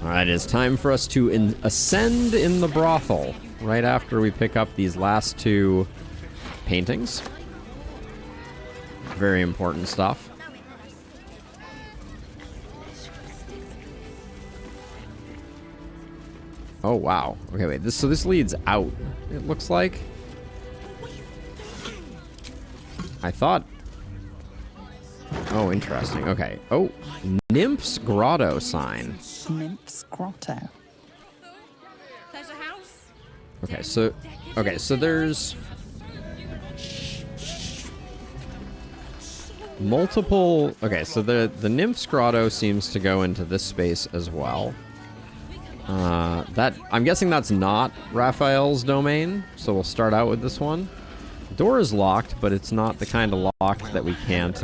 Alright, it's time for us to ascend in the brothel right after we pick up these last two paintings. Very important stuff. Oh, wow. Okay, wait. So this leads out, it looks like. I thought... Oh, interesting. Okay. Oh, Nymph's Grotto sign. Nymph's Grotto. Okay, so there's multiple. Okay, so the Nymph's Grotto seems to go into this space as well. That I'm guessing that's not Raphael's domain, so we'll start out with this one. The door is locked, but it's not the kind of lock that we can't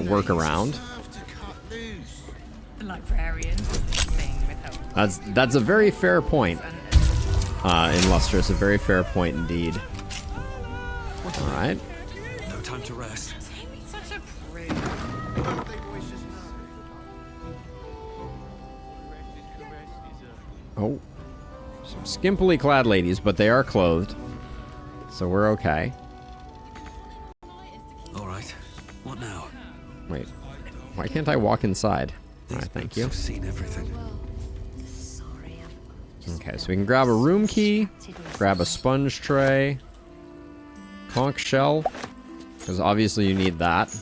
work around. The librarian thing without. That's a very fair point. In Lustrous, a very fair point indeed. All right. No time to rest. Such a prude. Oh, some skimpily clad ladies, but they are clothed, so we're okay. All right. What now? Wait, why can't I walk inside? All right, thank you. I've seen everything. Okay, so we can grab a room key, grab a sponge tray, conch shell, because obviously you need that.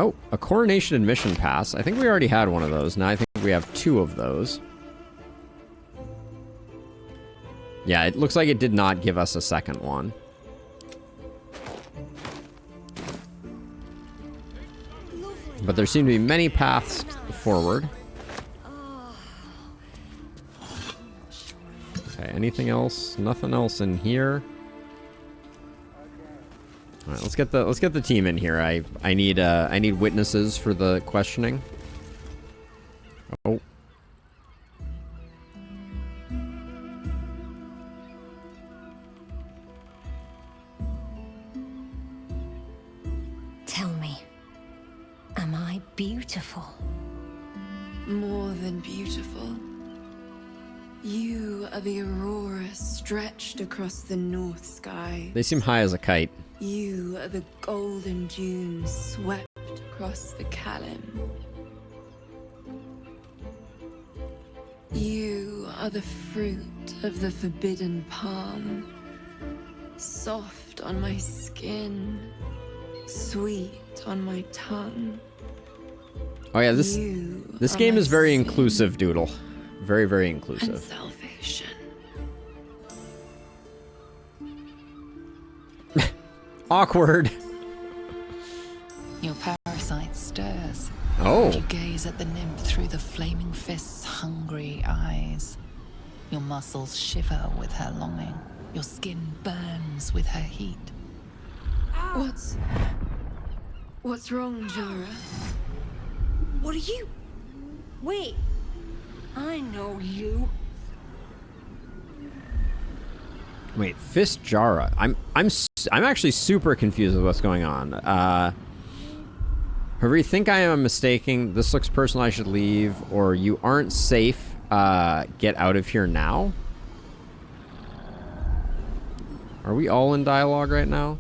Oh, a coronation admission pass. I think we already had one of those. Now I think we have two of those. Yeah, it looks like it did not give us a second one. But there seem to be many paths forward. Okay, anything else? Nothing else in here. All right, let's get the team in here. I need witnesses for the questioning. Oh. Tell me, am I beautiful? More than beautiful. You are the aurora stretched across the north sky. They seem high as a kite. You are the golden dunes swept across the Kalim. You are the fruit of the forbidden palm, soft on my skin, sweet on my tongue. Oh yeah, this game is very inclusive, Doodle. Very, very And inclusive. salvation. Awkward. Your parasite stirs. Oh. You gaze at the nymph through the flaming fist's hungry eyes. Your muscles shiver with her longing. Your skin burns with her heat. What's wrong, Jara? What are you? Wait, I know you. Wait, Fist Jara. I'm actually super confused with what's going on. However, you think I am mistaking, this looks personal, I should leave, or you aren't safe, get out of here now? Are we all in dialogue right now?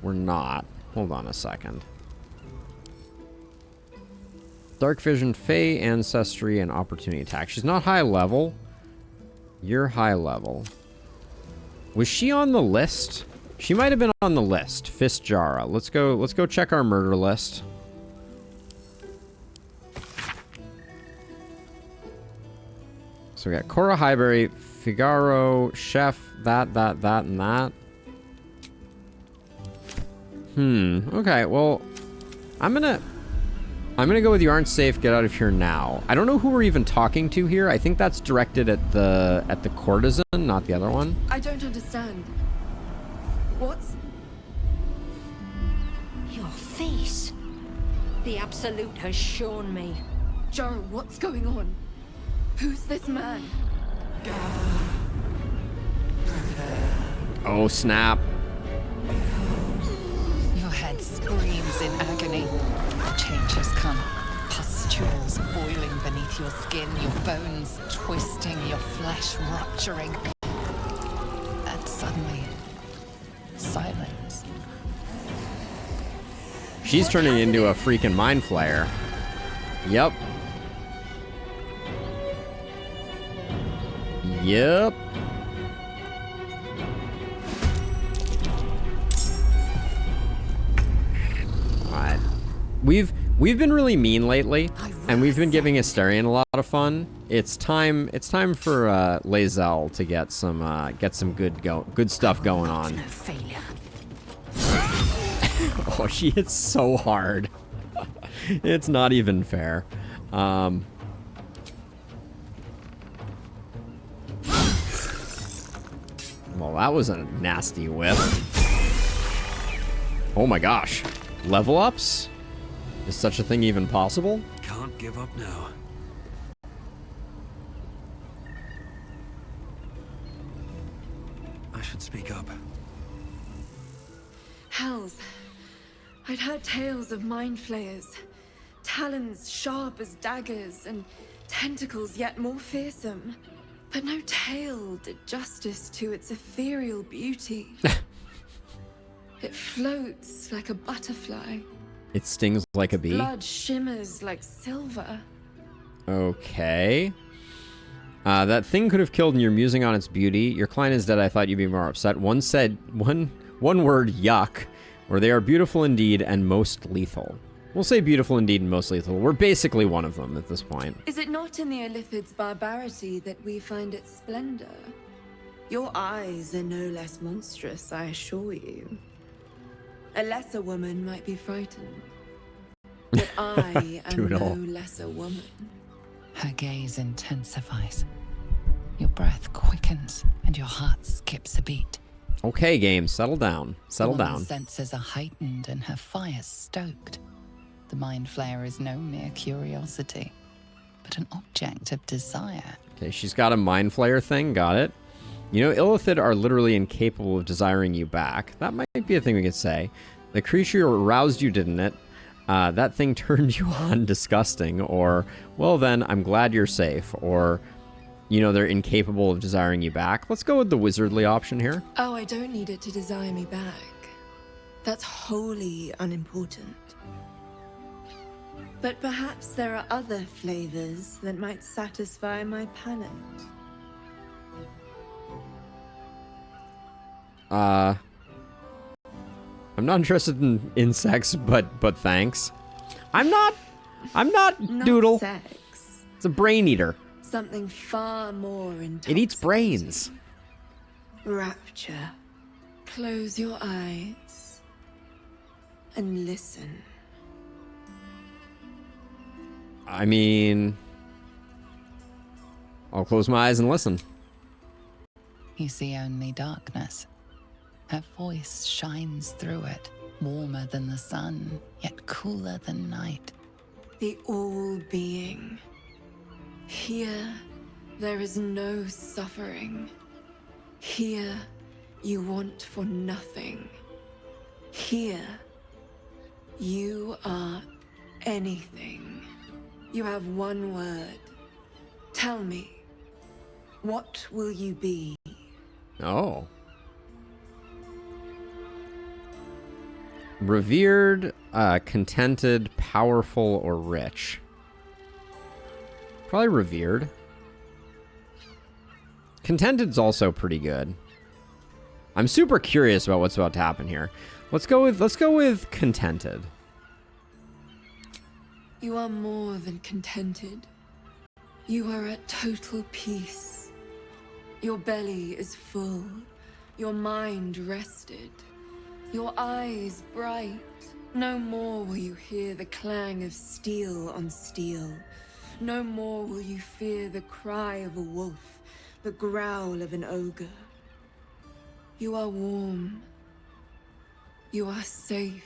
We're not. Hold on a second. Dark Vision, Fey, Ancestry, and Opportunity Attack. She's not high level. You're high level. Was she on the list? She might have been on the list. Fist Jara. Let's go check our murder list. So we got Cora Highbury, Figaro, Chef, that, and that. Okay, well, I'm gonna go with you aren't safe, get out of here now. I don't know who we're even talking to here. I think that's directed at the courtesan, not the other one. I don't understand. What's... Your face. The Absolute has shown me. Jara, what's going on? Who's this man? Oh, snap. Your head screams in agony. Change has come. Pustules boiling beneath your skin, your bones twisting, your flesh rupturing. And suddenly, silence. She's turning into a freaking mind flayer. Yep. Yep. Alright. We've been really mean lately, and we've been giving Asterion a lot of fun. It's time for Lae'zel to get some good stuff going on. Oh, she hits so hard. It's not even fair. Well, that was a nasty whiff. Oh my gosh. Level ups? Is such a thing even possible? Can't give up now. I should speak up. Hells. I'd heard tales of mind flayers. Talons sharp as daggers and tentacles yet more fearsome. But no tale did justice to its ethereal beauty. It floats like a butterfly. It stings like a bee? Blood shimmers like silver. Okay. That thing could have killed and you're musing on its beauty. Your client is dead. I thought you'd be more upset. One word, yuck. Or they are beautiful indeed and most lethal. We'll say beautiful indeed and most lethal. We're basically one of them at this point. Is it not in the Illithid's barbarity that we find its splendor? Your eyes are no less monstrous, I assure you. A lesser woman might be frightened. But I am Doodle. no lesser woman. Her gaze intensifies. Your breath quickens and your heart skips a beat. Okay, game, settle down. Settle The down. woman's senses are heightened and her fire stoked. The mind flayer is no mere curiosity, but an object of desire. Okay, she's got a mind flayer thing. Got it. You know, Illithid are literally incapable of desiring you back. That might be a thing we could say. The creature aroused you, didn't it? That thing turned you on, disgusting. Or, well then, I'm glad you're safe. Or, you know, they're incapable of desiring you back. Let's go with the wizardly option here. Oh, I don't need it to desire me back. That's wholly unimportant. But perhaps there are other flavors that might satisfy my palate. I'm not interested in insects, but thanks. I'm not Not Doodle. sex. It's a brain eater. Something far more intoxicating. It eats brains. Rapture. Close your eyes and listen. I mean, I'll close my eyes and listen. You see only darkness. Her voice shines through it, warmer than the sun, yet cooler than night. The all-being. Here, there is no suffering. Here, you want for nothing. Here, you are anything. You have one word. Tell me, what will you be? Oh. Revered, contented, powerful, or rich. Probably revered. Contented's also pretty good. I'm super curious about what's about to happen here. Let's go with contented. You are more than contented. You are at total peace. Your belly is full. Your mind rested. Your eyes bright. No more will you hear the clang of steel on steel. No more will you fear the cry of a wolf, the growl of an ogre. You are warm. You are safe.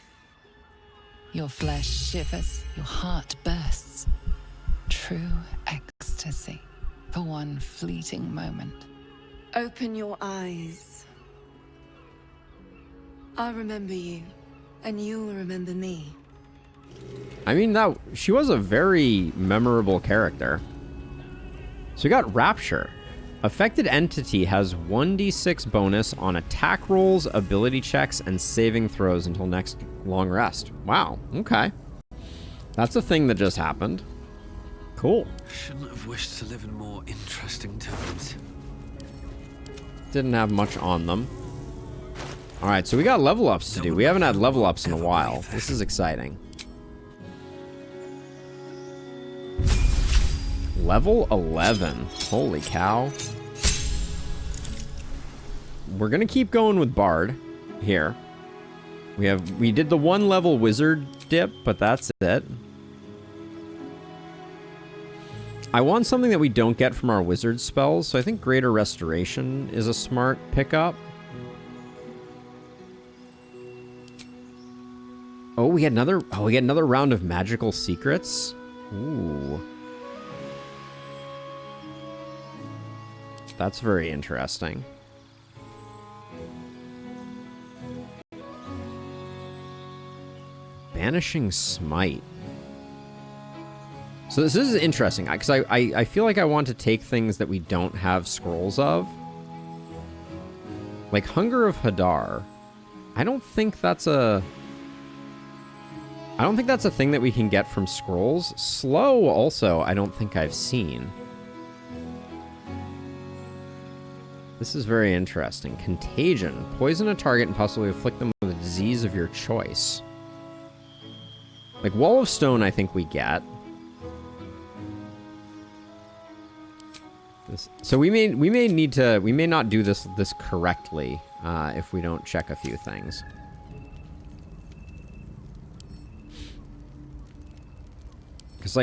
Your flesh shivers, your heart bursts. True ecstasy. for one fleeting moment. Open your eyes. I'll remember you, and you'll remember me. I mean, that she was a very memorable character. So we got Rapture. Affected entity has 1d6 bonus on attack rolls, ability checks, and saving throws until next long rest. Wow, okay. That's a thing that just happened. Cool. Shouldn't have wished to live in more interesting times. Didn't have much on them. Alright, so we got level ups to do. We haven't had level ups in a while. This is exciting. Level 11. Holy cow. We're gonna keep going with Bard here. We did the 1 level wizard dip, but that's it. I want something that we don't get from our wizard spells, so I think Greater Restoration is a smart pickup. We get another round of magical secrets. Ooh. That's very interesting. Banishing Smite. So this is interesting, because I feel like I want to take things that we don't have scrolls of. Like Hunger of Hadar. I don't think that's a thing that we can get from scrolls. Slow also, I don't think I've seen. This is very interesting. Contagion. Poison a target and possibly afflict them with a disease of your choice. Like Wall of Stone, I think we get. So we may not do this correctly if we don't check a few things. Because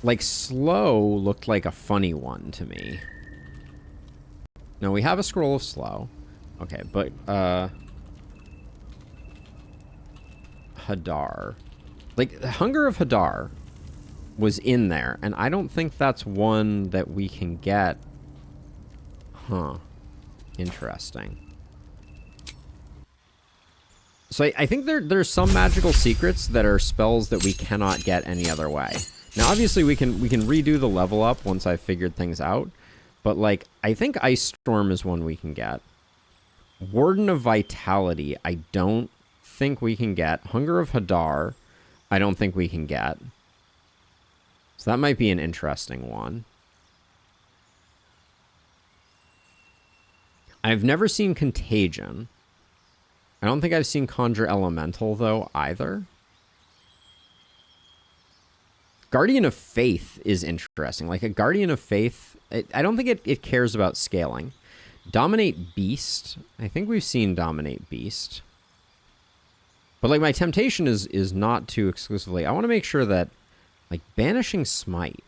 like slow looked like a funny one to me. No, we have a scroll of slow. Okay, but Hadar. Like Hunger of Hadar was in there, and I don't think that's one that we can get. Huh. Interesting. So I think there's some magical secrets that are spells that we cannot get any other way. Now, obviously, we can redo the level up once I've figured things out, but like I think Ice Storm is one we can get. Warden of Vitality, I don't think we can get. Hunger of Hadar, I don't think we can get. So that might be an interesting one. I've never seen Contagion. I don't think I've seen Conjure Elemental, though, either. Guardian of Faith is interesting. Like, a Guardian of Faith, I don't think it cares about scaling. Dominate Beast. I think we've seen Dominate Beast. But, like, my temptation is not to exclusively... I want to make sure that, like, Banishing Smite.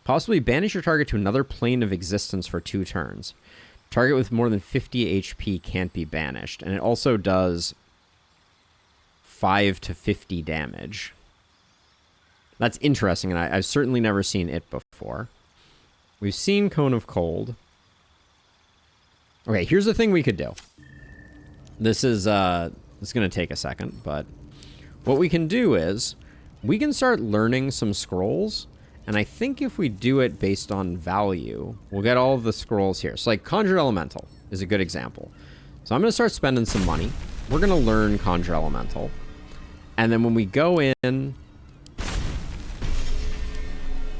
Possibly banish your target to another plane of existence for 2 turns. Target with more than 50 HP can't be banished. And it also does 5 to 50 damage. That's interesting, and I've certainly never seen it before. We've seen Cone of Cold. Okay, here's the thing we could do. This is going to take a second, but what we can do is we can start learning some scrolls, and I think if we do it based on value, we'll get all of the scrolls here. So like Conjure Elemental is a good example. So I'm going to start spending some money. We're going to learn Conjure Elemental. And then when we go in...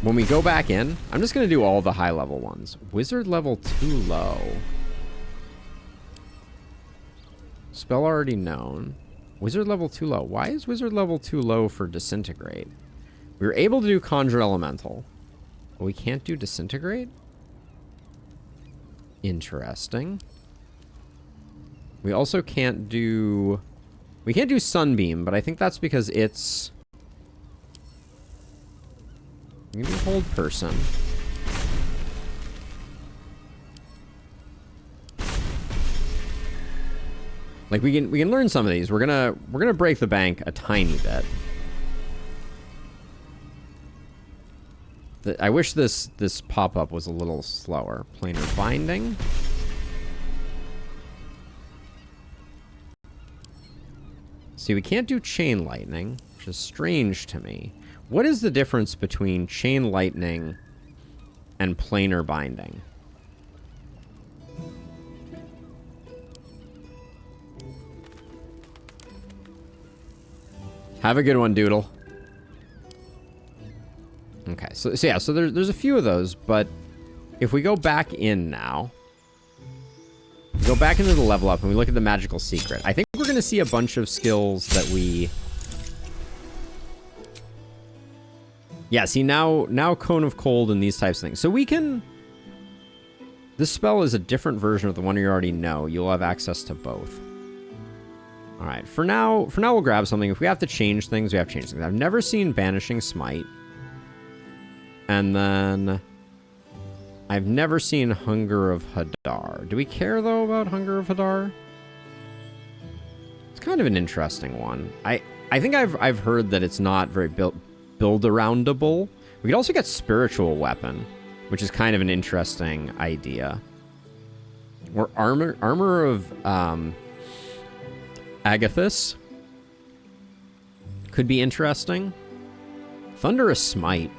When we go back in, I'm just going to do all the high level ones. Wizard level too low. Spell already known. Wizard level too low. Why is wizard level too low for Disintegrate? We were able to do Conjure Elemental, but we can't do Disintegrate? Interesting. We also can't do... We can't do Sunbeam, but I think that's because it's... Maybe Hold Person. Like we can learn some of these. We're gonna break the bank a tiny bit. I wish this pop-up was a little slower. Planar binding. See, we can't do chain lightning, which is strange to me. What is the difference between chain lightning and planar binding? Have a good one, Doodle. Okay, so yeah, so there's a few of those, but if we go back in now, we go back into the level up and we look at the magical secret, I think we're going to see a bunch of skills that we... Yeah, see, now Cone of Cold and these types of things. So we can... This spell is a different version of the one you already know. You'll have access to both. All right, for now we'll grab something. If we have to change things, we have to change things. I've never seen Banishing Smite. And then I've never seen Hunger of Hadar. Do we care, though, about Hunger of Hadar? It's kind of an interesting one. I think I've heard that it's not very build-aroundable. We could also get Spiritual Weapon, which is kind of an interesting idea. Or Armor of Agathis could be interesting. Thunderous Smite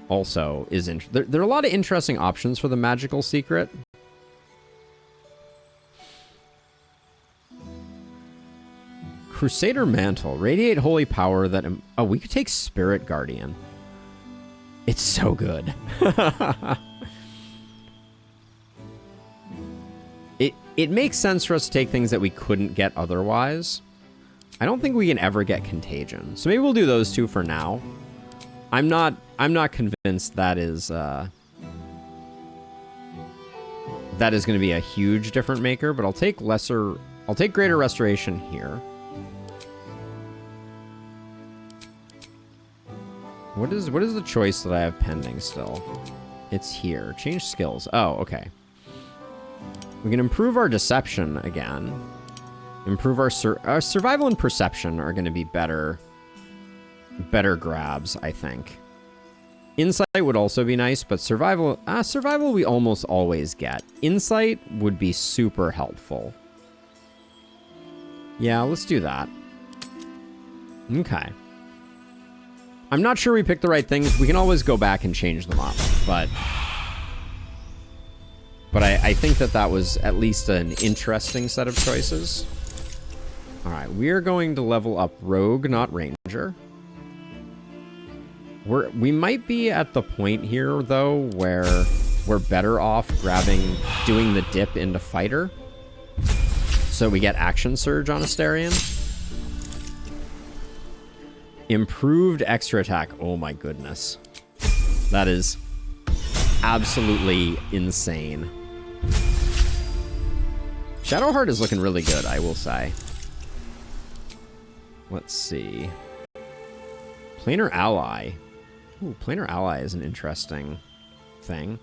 also is interesting. There are a lot of interesting options for the magical secret. Crusader Mantle. Radiate holy power that... Oh, we could take Spirit Guardian. It's so good. It makes sense for us to take things that we couldn't get otherwise. I don't think we can ever get Contagion. So maybe we'll do those two for now. I'm not convinced that is going to be a huge different maker, but I'll take Greater Restoration here. What is the choice that I have pending still? It's here. Change skills. Oh, okay. We can improve our deception again. Improve our survival and perception are going to be better grabs, I think. Insight would also be nice, but survival we almost always get. Insight would be super helpful. Yeah, let's do that. Okay. I'm not sure we picked the right things. We can always go back and change them up, but I think that was at least an interesting set of choices. All right, we're going to level up Rogue, not Ranger. We might be at the point here, though, where we're better off doing the dip into Fighter, so we get Action Surge on Asterion. Improved extra attack. Oh my goodness. That is absolutely insane. Shadowheart is looking really good, I will say. Let's see. Planar Ally. Ooh, Planar Ally is an interesting thing.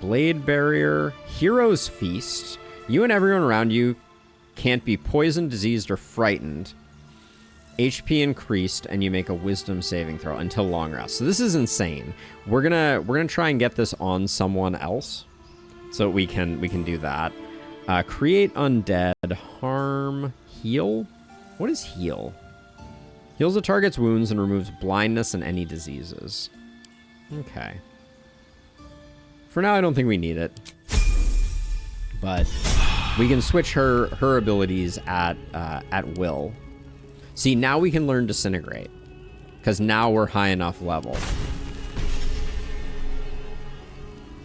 Blade Barrier. Hero's Feast. You and everyone around you can't be poisoned, diseased, or frightened. HP increased, and you make a Wisdom saving throw until long rest. So this is insane. We're gonna try and get this on someone else, so we can do that. Create undead, harm, heal. What is heal? Heals the target's wounds and removes blindness and any diseases. Okay. For now, I don't think we need it, but we can switch her abilities at will. See, now we can learn Disintegrate, because now we're high enough level.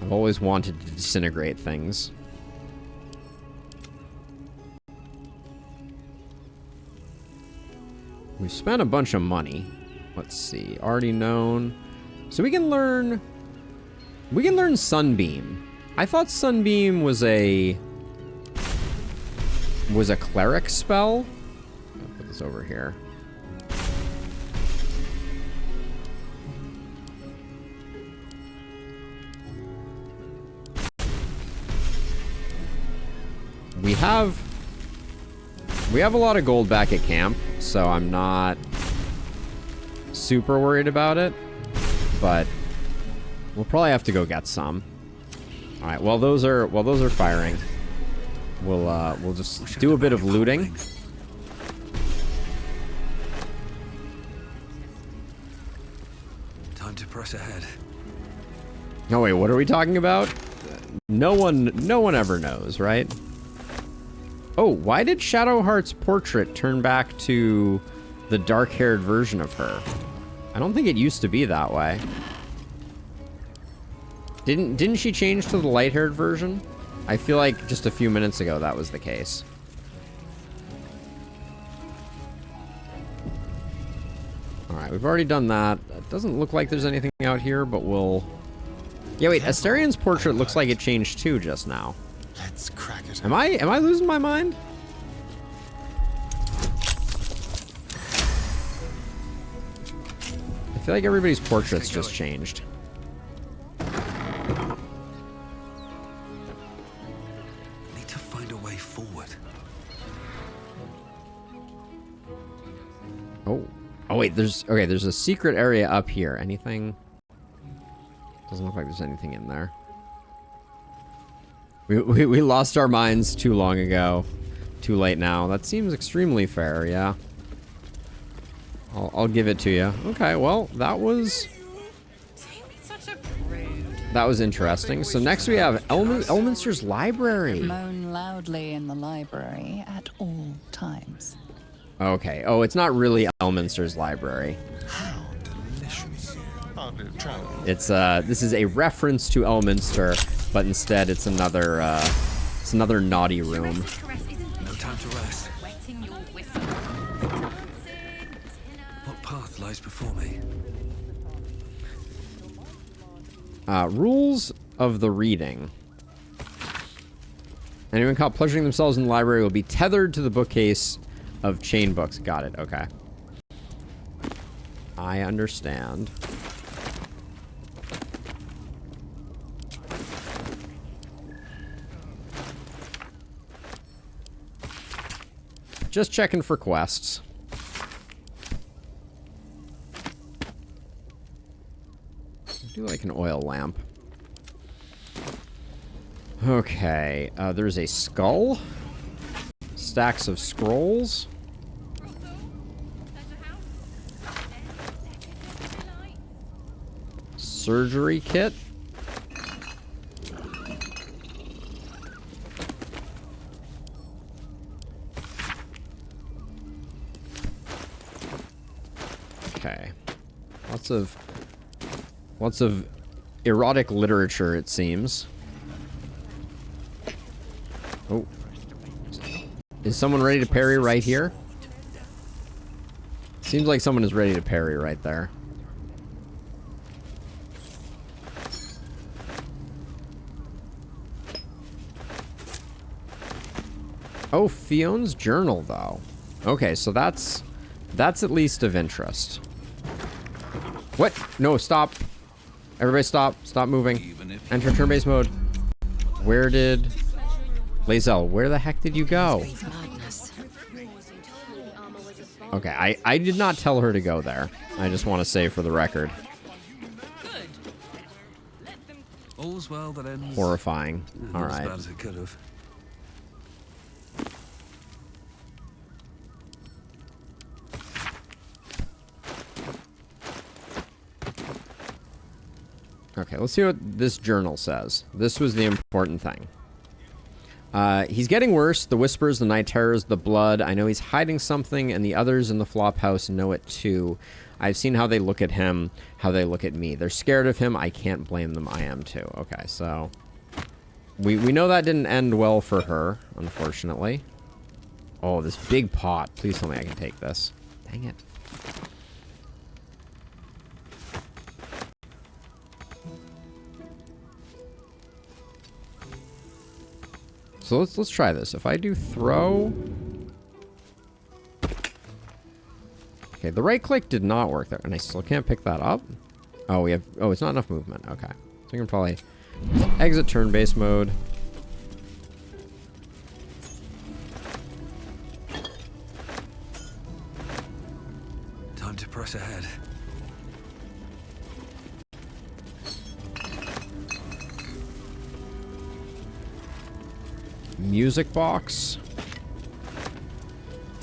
I've always wanted to disintegrate things. We've spent a bunch of money. Let's see. Already known. So we can learn Sunbeam. I thought Sunbeam was a cleric spell. I'll put this over here. We have a lot of gold back at camp, so I'm not super worried about it. but we'll probably have to go get some. All right. While those are firing, we'll just do a bit of looting. Time to press ahead. No, wait, what are we talking about? No one ever knows, right? Oh, why did Shadowheart's portrait turn back to the dark-haired version of her? I don't think it used to be that way. Didn't she change to the light-haired version? I feel like just a few minutes ago that was the case. Alright, we've already done that. It doesn't look like there's anything out here, but we'll... Yeah, wait, Asterian's portrait looks like it changed too just now. Let's crack it. Am I losing my mind? I feel like everybody's portraits just changed. Need to find a way forward. Oh wait, there's a secret area up here. Anything? Doesn't look like there's anything in there. We lost our minds too long ago. Too late now. That seems extremely fair, yeah. I'll give it to you. Okay, well, that was Such a prude. that was interesting. So next we have Elminster's library. Moan loudly in the library at all times. Okay. Oh, it's not really Elminster's library. How delicious. Hardly a travel. It's this is a reference to Elminster, but instead it's another naughty room. No time to rest. Wetting your whistle. What path lies before me? Rules of the reading. Anyone caught pleasuring themselves in the library will be tethered to the bookcase of chain books. Got it. Okay. I understand. Just checking for quests. I do like an oil lamp. Okay, there's a skull. Stacks of scrolls. Surgery kit. Okay. Lots of erotic literature, it seems. Oh. Is someone ready to parry right here? Seems like someone is ready to parry right there. Oh, Fionne's journal, though. Okay, so that's at least of interest. What? No, stop. Everybody stop. Stop moving. Enter turn-based mode. Where did... Lae'zel, where the heck did you go? Okay, I did not tell her to go there. I just want to say for the record. All's well that ends. Horrifying. All Not as right. bad as it could have. Okay, let's see what this journal says. This was the important thing. He's getting worse. The whispers, the night terrors, the blood. I know he's hiding something, and the others in the flop house know it too. I've seen how they look at him, how they look at me. They're scared of him. I can't blame them. I am too. Okay, so... We know that didn't end well for her, unfortunately. Oh, this big pot. Please tell me I can take this. Dang it. So let's try this. If I do throw... Okay, the right click did not work there, and I still can't pick that up. Oh, we have... Oh, it's not enough movement. Okay. So we can probably exit turn-based mode. Time to press ahead. music box,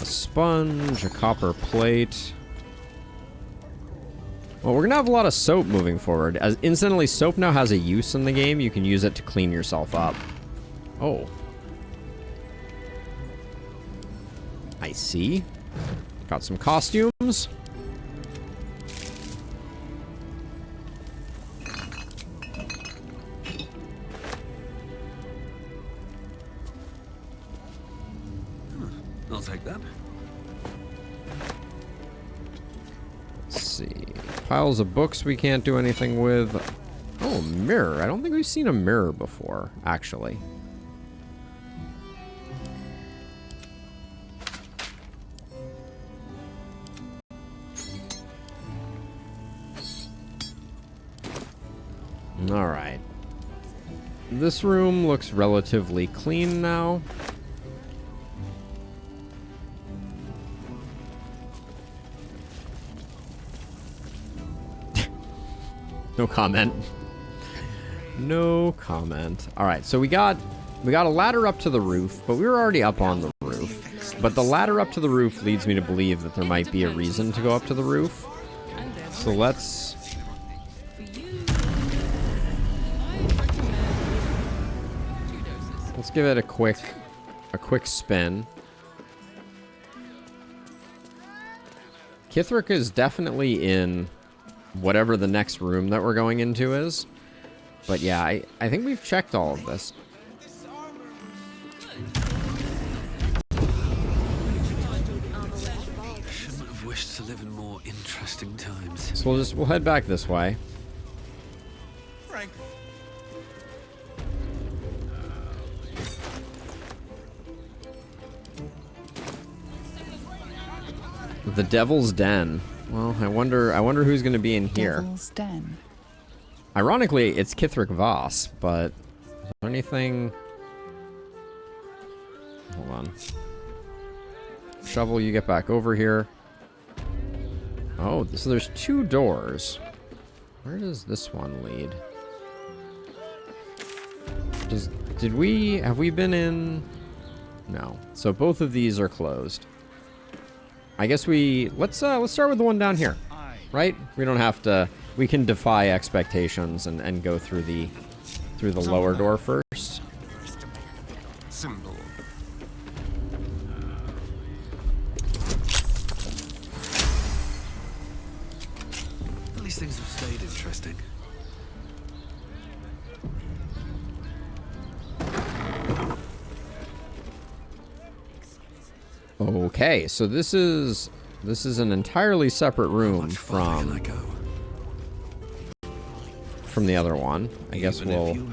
a sponge, a copper plate. Well, we're gonna have a lot of soap moving forward. As incidentally, soap now has a use in the game. You can use it to clean yourself up. Oh. I see. Got some costumes. I'll take that. Let's see. Piles of books we can't do anything with. Oh, a mirror. I don't think we've seen a mirror before, actually. All right. This room looks relatively clean now. No comment. No comment. All right, so we got a ladder up to the roof, but we were already up on the roof. But the ladder up to the roof leads me to believe that there might be a reason to go up to the roof. So let's give it a quick spin. Kithric is definitely in whatever the next room that we're going into is. But yeah, I think we've checked all of this. Shouldn't have wished to live in more interesting times. So we'll head back this way. The Devil's Den. Well, I wonder who's going to be in here. Devil's Den. Ironically, it's Kithric Voss, but is there anything? Hold on. Shovel, you get back over here. Oh, so there's two doors. Where does this one lead? Have we been in? No. So both of these are closed. I guess let's start with the one down here, right? We don't have to. We can defy expectations and go through the lower door first. Symbol. At least things have stayed interesting. Okay, so this is an entirely separate room from the other one. I guess we'll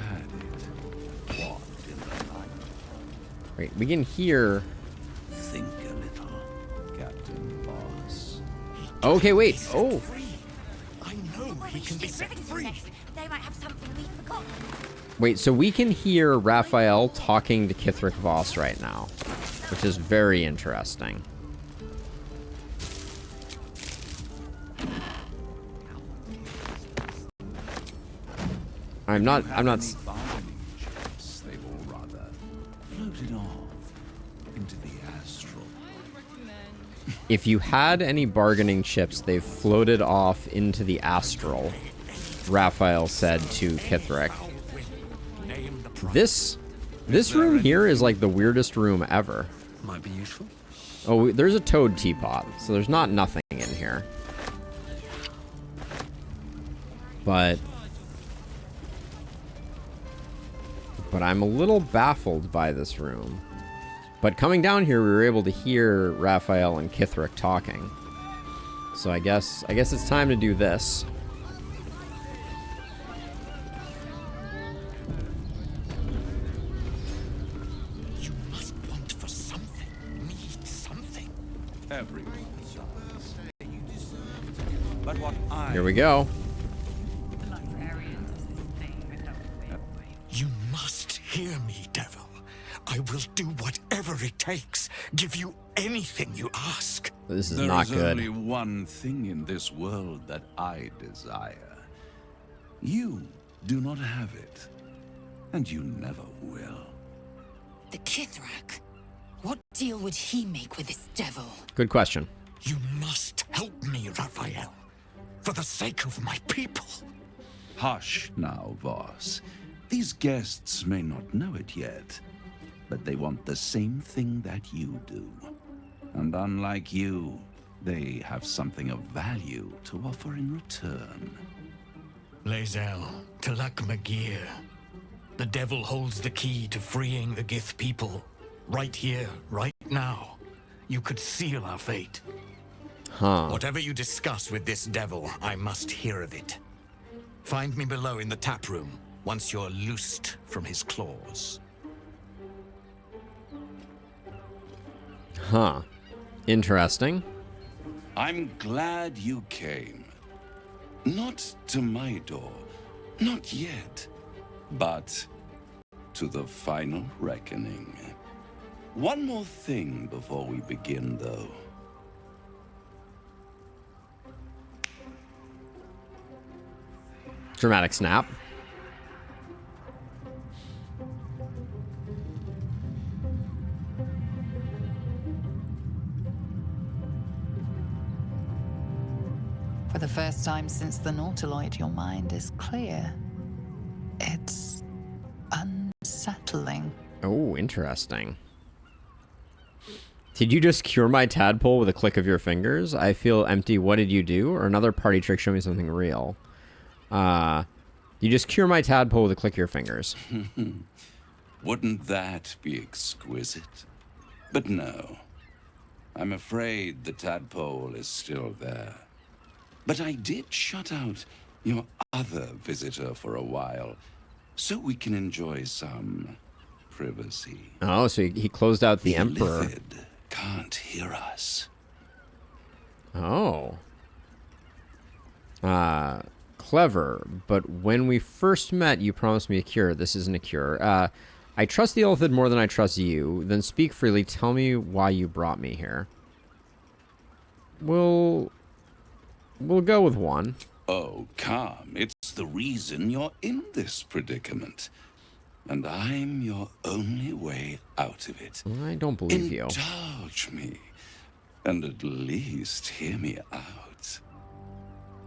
wait. We can hear. Think a little, Captain Boss. Okay, wait. Oh, I know he can be set free. They might have something we forgot. wait. So we can hear Raphael talking to Kithric Voss right now, which is very interesting. I'm not. Bargaining chips, they've all rather floated off into the astral. If you had any bargaining chips, they've floated off into the astral, Raphael said to Kithric. This room here is like the weirdest room ever. Might be useful. Oh, there's a toad teapot, so there's not nothing in here. But I'm a little baffled by this room. But coming down here, we were able to hear Raphael and Kithric talking. So I guess it's time to do this. You must want for something, need something. Everyone does. But what Here we go. You must hear me, devil. I will do whatever it takes. Give you anything you ask. This is There not is good. only one thing in this world that I desire. You do not have it, and you never will. The Kithrak? What deal would he make with this devil? Good question. You must help me, Raphael. For the sake of my people. Hush now, Voss. These guests may not know it yet, but they want the same thing that you do. And unlike you, they have something of value to offer in return. Lae'zel, Talak Magir. The devil holds the key to freeing the Gith people. Right here, right now. You could seal our fate. Huh. Whatever you discuss with this devil, I must hear of it. Find me below in the tap room, once you're loosed from his claws. Huh. Interesting. I'm glad you came. Not to my door, not yet, but to the final reckoning. One more thing before we begin, though. Dramatic snap. For the first time since the Nautiloid, your mind is clear. It's unsettling. Oh, interesting. Did you just cure my tadpole with a click of your fingers? I feel empty. What did you do? Or another party trick, show me something real. You just cure my tadpole with a click of your fingers. Wouldn't that be exquisite? But no. I'm afraid the tadpole is still there. But I did shut out your other visitor for a while, so we can enjoy some privacy. Oh, so he closed out the Emperor. Illithid can't hear us. Oh. Clever, but when we first met, you promised me a cure. This isn't a cure. I trust the Illithid more than I trust you. Then speak freely. Tell me why you brought me here. We'll go with one. Oh, calm. It's the reason you're in this predicament. And I'm your only way out of it. I don't believe you. Indulge me. And at least hear me out.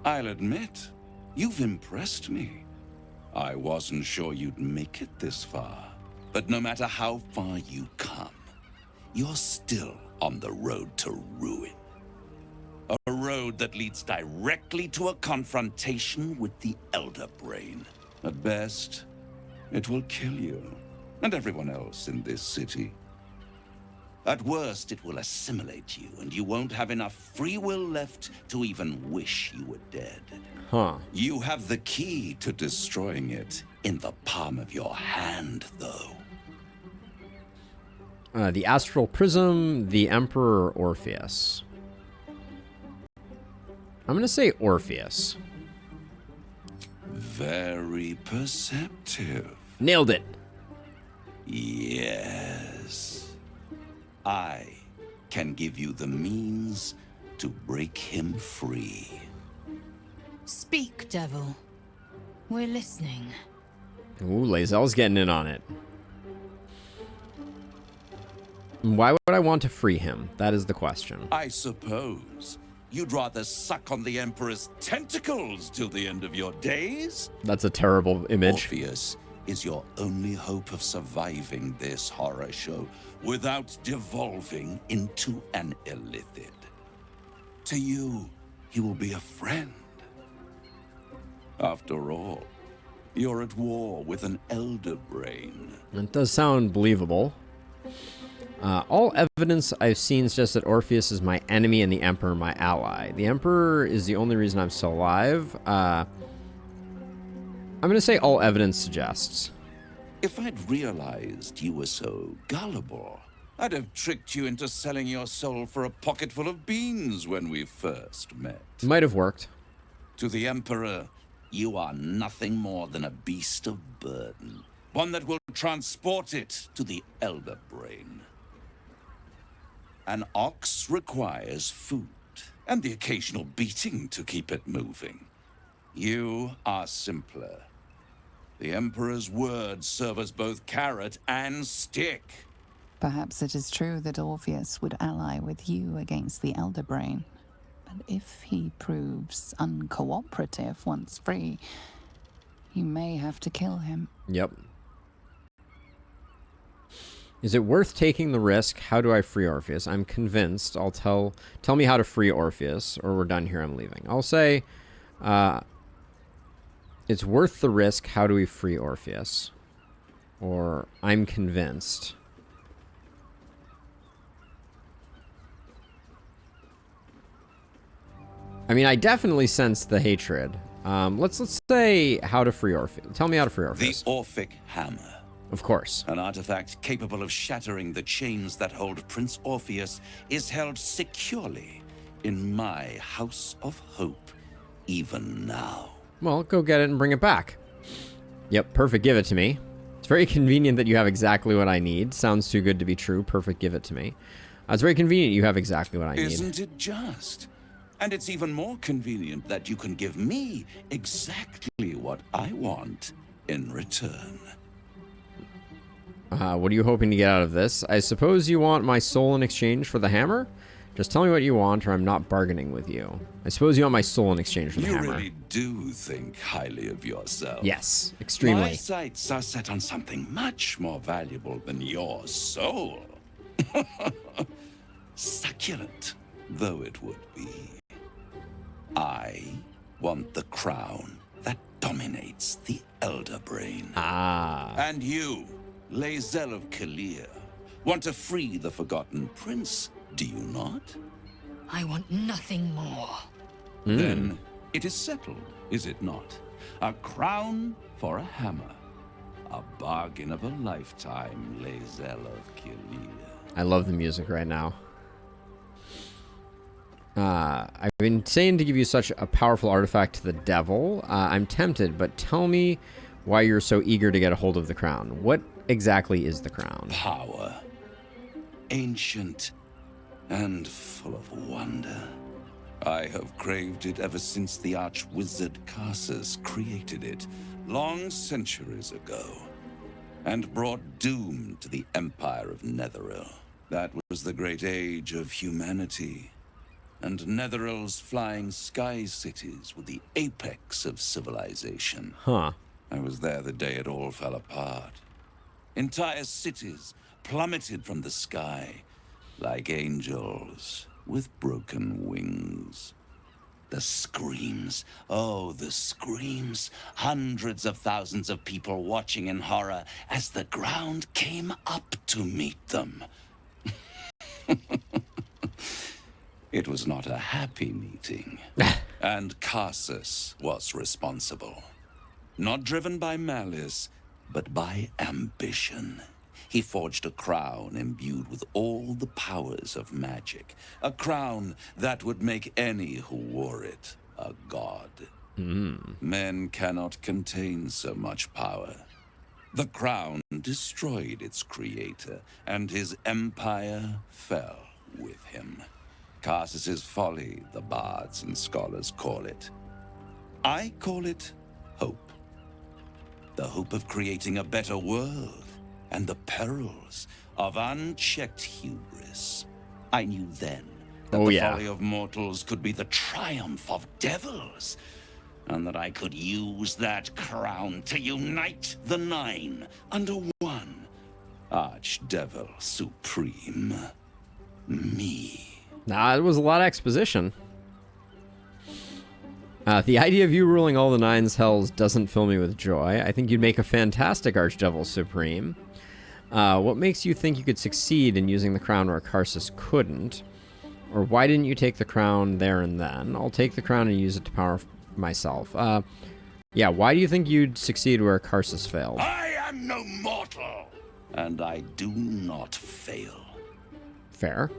I'll admit, you've impressed me. I wasn't sure you'd make it this far. But no matter how far you come, you're still on the road to ruin. A road that leads directly to a confrontation with the Elder Brain. At best, it will kill you, and everyone else in this city. At worst, it will assimilate you, and you won't have enough free will left to even wish you were dead. Huh. You have the key to destroying it in the palm of your hand, though. The Astral Prism, the Emperor, Orpheus. I'm gonna say Orpheus. Very perceptive. Nailed it. Yes. I can give you the means to break him free. Speak, devil. We're listening. Ooh, Lae'zel's getting in on it. Why would I want to free him? That is the question. I suppose you'd rather suck on the Emperor's tentacles till the end of your days? That's a terrible image. Orpheus is your only hope of surviving this horror show without devolving into an Illithid. To you, he will be a friend. After all, you're at war with an Elder Brain. That does sound believable. All evidence I've seen suggests that Orpheus is my enemy and the Emperor my ally. The Emperor is the only reason I'm still alive. I'm going to say all evidence suggests. If I'd realized you were so gullible, I'd have tricked you into selling your soul for a pocketful of beans when we first met. Might have worked. To the Emperor, you are nothing more than a beast of burden. One that will transport it to the Elder Brain. An ox requires food, and the occasional beating to keep it moving. You are simpler. The Emperor's words serve as both carrot and stick. Perhaps it is true that Orpheus would ally with you against the Elder Brain. But if he proves uncooperative once free, you may have to kill him. Yep. Is it worth taking the risk? How do I free Orpheus? I'm convinced. I'll tell me how to free Orpheus, or we're done here, I'm leaving. I'll say, it's worth the risk. How do we free Orpheus? Or I'm convinced. I mean, I definitely sense the hatred. Let's say how to free Orpheus. Tell me how to free Orpheus. The Orphic Hammer. Of course. An artifact capable of shattering the chains that hold Prince Orpheus is held securely in my House of Hope, even now. Well, go get it and bring it back. Yep, perfect, give it to me. It's very convenient that you have exactly what I need. Sounds too good to be true. Perfect, give it to me. It's very convenient you have exactly what I need. Isn't it just? And it's even more convenient that you can give me exactly what I want in return. What are you hoping to get out of this? I suppose you want my soul in exchange for the hammer? Just tell me what you want, or I'm not bargaining with you. I suppose you want my soul in exchange for the hammer. You really do think highly of yourself. Yes, extremely. My sights are set on something much more valuable than your soul. Succulent though it would be. I want the crown that dominates the Elder Brain. Ah. And you, Lae'zel of Kalir, want to free the Forgotten Prince, do you not? I want nothing more. Then it is settled, is it not? A crown for a hammer. A bargain of a lifetime, Lae'zel of Kalir. I love the music right now. I've been saying to give you such a powerful artifact to the devil. I'm tempted, but tell me why you're so eager to get a hold of the crown. What exactly is the crown? Power. Ancient and full of wonder. I have craved it ever since the arch-wizard Karsus created it, long centuries ago, and brought doom to the Empire of Netheril. That was the great age of humanity, and Netheril's flying sky cities were the apex of civilization. Huh. I was there the day it all fell apart. Entire cities plummeted from the sky like angels with broken wings. The screams, oh, the screams. Hundreds of thousands of people watching in horror as the ground came up to meet them. It was not a happy meeting, and Karsus was responsible. Not driven by malice, but by ambition. He forged a crown imbued with all the powers of magic. A crown that would make any who wore it a god. Men cannot contain so much power. The crown destroyed its creator, and his empire fell with him. Karsus's folly, the bards and scholars call it. I call it hope. The hope of creating a better world, and the perils of unchecked hubris. I knew then that the folly of mortals could be the triumph of devils, and that I could use that crown to unite the Nine under one Archdevil Supreme. Me. Nah, it was a lot of exposition. The idea of you ruling all the Nine's hells doesn't fill me with joy. I think you'd make a fantastic Archdevil Supreme. What makes you think you could succeed in using the crown where Karsus couldn't? Or why didn't you take the crown there and then? I'll take the crown and use it to power myself. Yeah, why do you think you'd succeed where Karsus failed? I am no mortal, and I do not fail. Fair.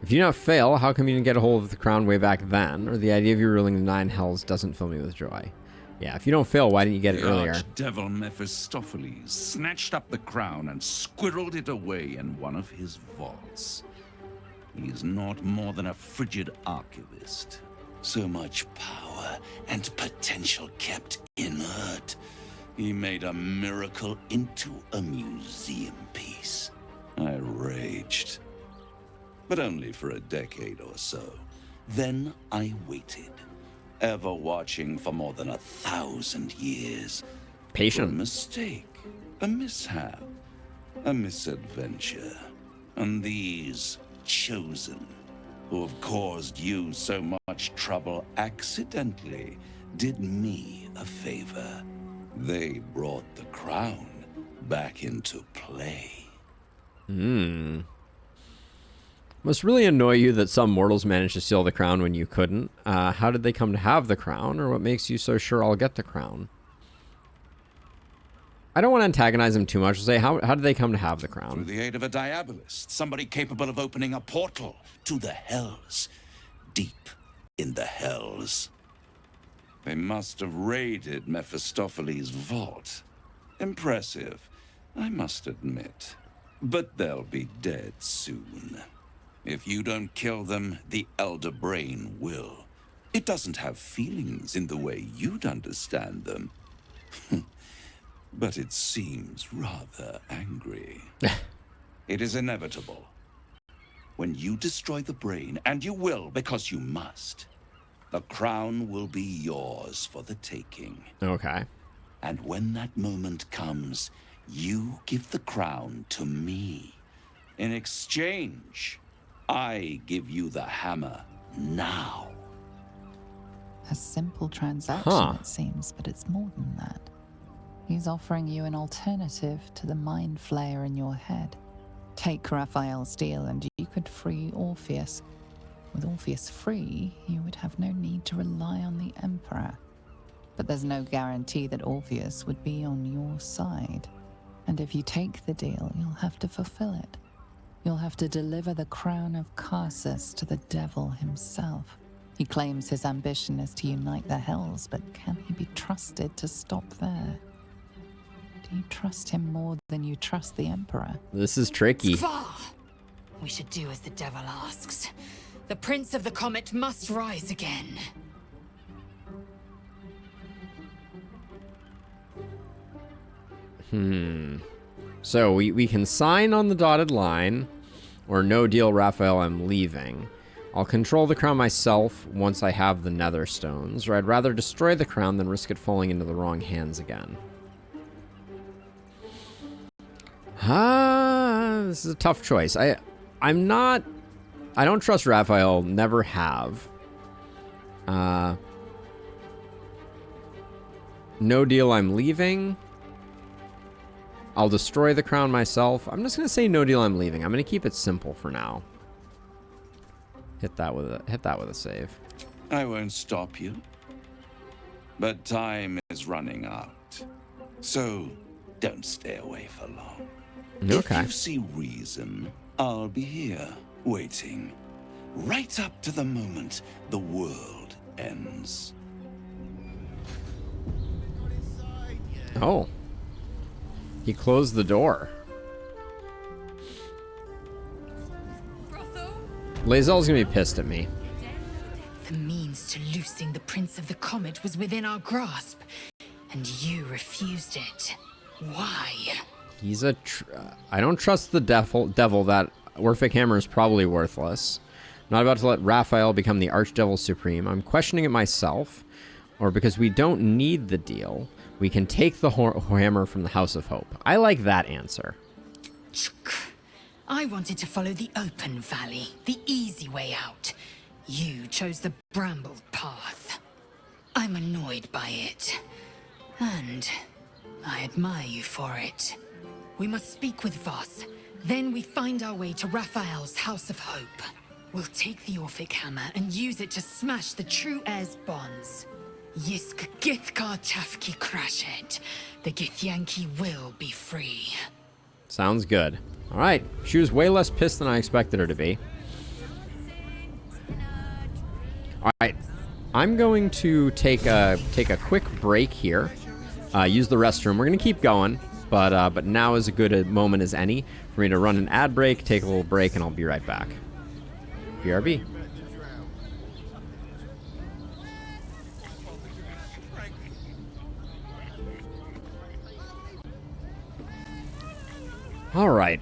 If you do not fail, how come you didn't get a hold of the crown way back then? Or the idea of you ruling the Nine Hells doesn't fill me with joy. Yeah, if you don't fail, why didn't you get it earlier? The Archdevil Mephistopheles snatched up the crown and squirreled it away in one of his vaults. He is not more than a frigid archivist. So much power and potential kept inert. He made a miracle into a museum piece. I raged. But only for a decade or so. Then I waited, ever watching for more than 1,000 years. Patient. For a mistake, a mishap, a misadventure. And these chosen, who have caused you so much trouble accidentally, did me a favor. They brought the crown back into play. Must really annoy you that some mortals managed to steal the crown when you couldn't. How did they come to have the crown, or what makes you so sure I'll get the crown? I don't want to antagonize him too much. I'll say, how did they come to have the Through crown? the aid of a diabolist, somebody capable of opening a portal to the hells. Deep in the hells. They must have raided Mephistopheles' vault. Impressive, I must admit. But they'll be dead soon. If you don't kill them, the Elder Brain will. It doesn't have feelings in the way you'd understand them. But it seems rather angry. It is inevitable. When you destroy the brain, and you will because you must, the crown will be yours for the taking. Okay. And when that moment comes, you give the crown to me. In exchange, I give you the hammer now. A simple transaction, Huh. it seems, but it's more than that. He's offering you an alternative to the mind flayer in your head. Take Raphael's deal and you could free Orpheus. With Orpheus free, you would have no need to rely on the Emperor. But there's no guarantee that Orpheus would be on your side. And if you take the deal, you'll have to fulfill it. You'll have to deliver the crown of Carsus to the devil himself. He claims his ambition is to unite the hells, but can he be trusted to stop there? Do you trust him more than you trust the Emperor? This is tricky. Far! We should do as the devil asks. The Prince of the Comet must rise again. So we can sign on the dotted line, or no deal, Raphael, I'm leaving. I'll control the crown myself once I have the nether stones, or I'd rather destroy the crown than risk it falling into the wrong hands again. This is a tough choice. I don't trust Raphael, never have. No deal, I'm leaving. I'll destroy the crown myself. I'm just gonna say no deal, I'm leaving. I'm gonna keep it simple for now. Hit that with a save. I won't stop you. But time is running out. So don't stay away for long. Okay. If you see reason, I'll be here, waiting. Right up to the moment the world ends. Oh. He closed the door. Lae'zel's gonna be pissed at me. The means to loosing the Prince of the Comet was within our grasp, and you refused it. Why? He's a... I don't trust the devil. That Orphic Hammer is probably worthless. I'm not about to let Raphael become the Archdevil Supreme. I'm questioning it myself. Or because we don't need the deal, we can take the hammer from the House of Hope. I like that answer. I wanted to follow the open valley, the easy way out. You chose the brambled path. I'm annoyed by it. And I admire you for it. We must speak with Voss. Then we find our way to Raphael's House of Hope. We'll take the Orphic Hammer and use it to smash the true heir's bonds. Yisk Githkar Tafki Crashet. The Githyanki will be free. Sounds good. All right. She was way less pissed than I expected her to be. All right. I'm going to take a quick break here. Use the restroom. We're going to keep going, but now is as good a moment as any for me to run an ad break, take a little break, and I'll be right back. BRB. All right.